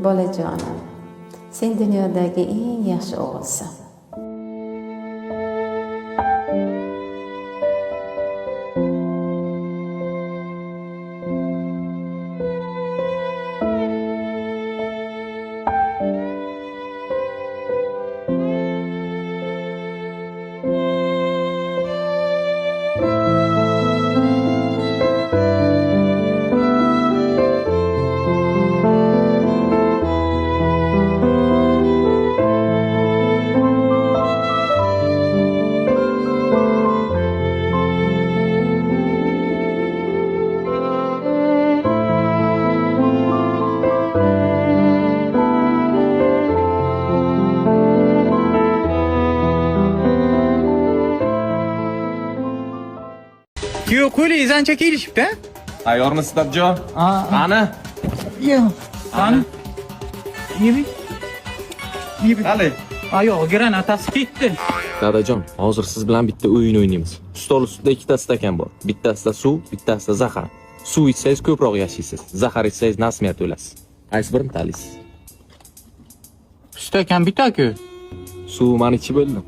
bolajonim, sen dunyodagi eng yaxshi o'g'ilsan. Yo, qo'li ancha kelishibdi. Tayyormisiz Dabjon? Qani? Yo'q. Qani? Yeb. Qani? Ayog'i granatasi ketdi. Dadajon, hozir siz bilan bitta o'yin o'ynaymiz. Stol ustida ikkita stakan bor. Bittasida suv, bittasida zahar. Suv ichsangiz ko'proq yashaysiz. Zahar ichsangiz nasmiyat o'lasiz. Qaysi birini tanlaysiz? Stakan bitta-ku. Suv mani ichib bo'ldim.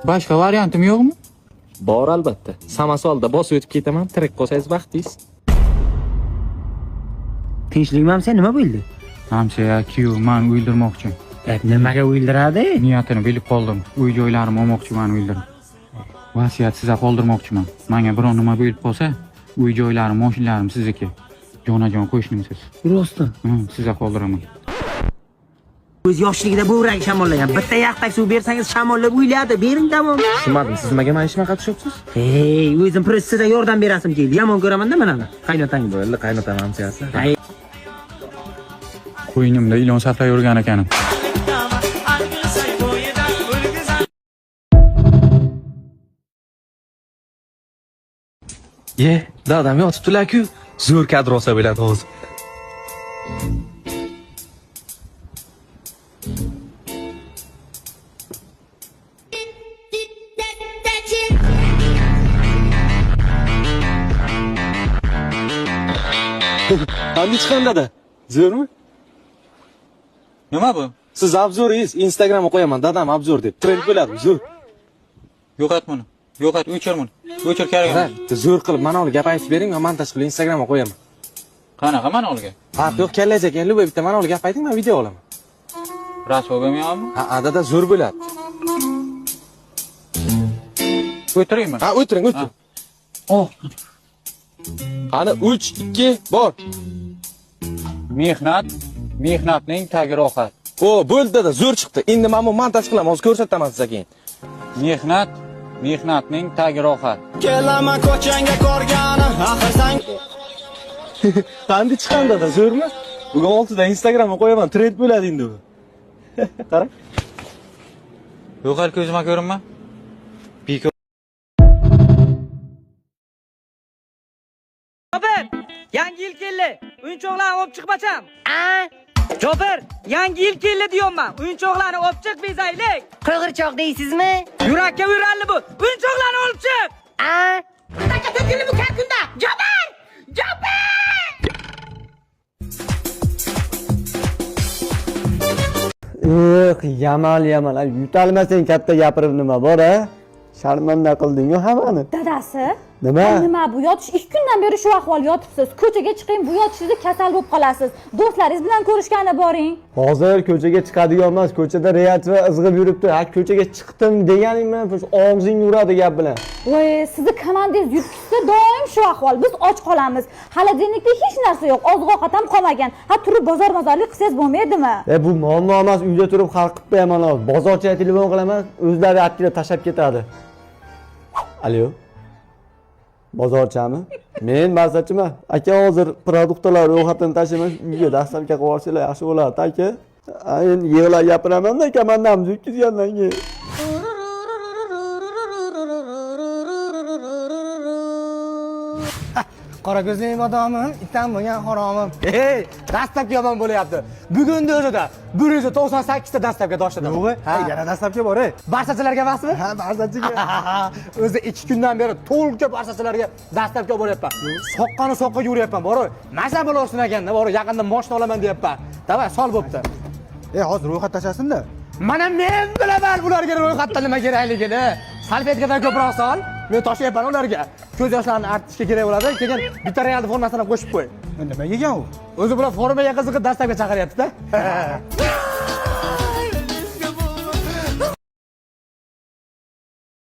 Boshqa variantim yo'qmi? Bor albatta. Samasolda bosib o'tib ketaman, tirik qolsangiz baxtingiz. Tinchlikmi sen nima bo'ldi? Hamsa kuyov meni o'ldirmoqchi. Nimaga o'ldiradi? Niyatini bilib qoldim. Uy-joylarimni olmoqchi meni o'ldirib. Vasiyat sizga qoldirmoqchiman. Menga biror nima bo'lib qolsa, uy-joylarim, mashinalarim sizniki. Jonajon qo'shnimsiz. Rostmi? Sizga qoldiraman. O'z yoshligida bo'rak shamollagan. Bitta yaxtak suv bersangiz shamollab o'yladi. Bering tamom. Tushunmadim, siz nimaga mana ishga qatishyapsiz? Hey, o'zim pressida yordam berasim keldi. Yomon ko'raman-da menani. Qaynotang Bo'ldi, qaynotam hamsiyasi. Qo'ynimda ilon saflay yurgan ekanim. Dadam yotibdilar-ku. Zo'r kadrosa bilan hozir. Qanday chiqqan dada? Zo'rmi? Nima bu? Siz obzoringiz Instagramga qo'yaman, dadam obzor deb. Trend bo'ladi, zo'r. Yo'qot buni. Yo'qot, o'chir buni. O'chir kerak. Zo'r qilib mana uni gap aytib bering, men montaj qilib Instagramga qo'yaman. Qanaqa mana olga? Ha, yo'q, kallaja ekan, luba bitta mana uni gap ayting, men video olaman. Rasvo bo'lmayapmi? Ha, dada zo'r bo'ladi. O'tiraymi? Ha, o'tiring, o'tiring. Oh. Qani 3 2 bor. Mehnatning tagi rohat. O, bo'ldi dada, zo'r chiqdi. Endi men buni montaj qilaman, hozir ko'rsataman sizga keyin. Mehnatning tagi rohat. Kelaman ko'changga ko'rganim, axir sen Qanday chiqqan dada, zo'rmi? Bugun 6 da Instagramga qo'yaman, trend bo'ladi endi bu. Qara. Yo'qol ko'zima ko'rinma. Joper, yangi yil keldi. O'yinchoqlarni olib chiqmacham. Joper, yangi yil keldi deyapman. O'yinchoqlarni olib chiq bezaylik. Qo'g'irchoq deysizmi? Yurakka yuralli bu. O'yinchoqlarni olib chiq. Qancha to'kildi bu kunda? Joper! Joper! Yamal, yutalmasang katta gapirib nima bor-a? Sharmanda qilding-ku hammani. Dadasi, Nima? Nima bu yotish 2 kundan beri shu ahvol yotibsiz. Ko'chaga chiqing, bu yotishingizda kasal bo'lib qolasiz. Do'stlaringiz bilan ko'rishganda boring. Hozir ko'chaga chiqadigan emas, ko'chada reaksiya izg'ib yuribdi. Ha, ko'chaga chiqdim deganingmi, og'zing yuradi gap bilan. Voy, sizni komandangiz yurtsa doim shu ahvol. Biz och qolamiz. Xolodilnikda hech narsa yo'q, oziq-ovqat ham qolmagan. Ha, turib bozor-mozorlik qilsangiz bo'lmaydimi? Bu muammo emas, uyda turib hal qilib qo'yaman hozir. Bozorchiga telefon qilaman, o'zlari atkila tashab ketadi. Alo. Bozorchami? Men masachiman. Aka hozir produktlar ro'yxatini tashiman, uyga dastlabki qilib olsanglar yaxshi bo'ladi, aka. Endi yig'lab gapiraman-da, aka, mendan o'tkazgandan keyin. qora ko'zing bodomim, itdan bo'lgan haromim. Ey, dastlabki yomon bo'lyapti. Bugunning o'zida 198 ta dastlabga doshladam. Yo'q, yana dastlabga bor. Barsachilarga emasmi? Ha, barsachiga. O'zi 2 kundan beri to'lqa barsachilarga dastlabga boryapman. Soqqani soqqa yuryapman, bor. Masa bo'lsin ekanda, bor. Yaqinda mashina olaman deyapman. Davay, sol bo'pti. Hozir ro'yxat tashlasin-da. Mana men bilaman ularga ro'yxatda nima kerakligini. Salfetkadan ko'proq sol. Men tashlayapman ularga. Ko'z yoshlarini artishga kerak bo'ladi. Keyin bitta realni formasini qo'shib qo'y. Nima yegan u? O'zi bilan formaga qiziqib dastlabga chaqiryapti-da.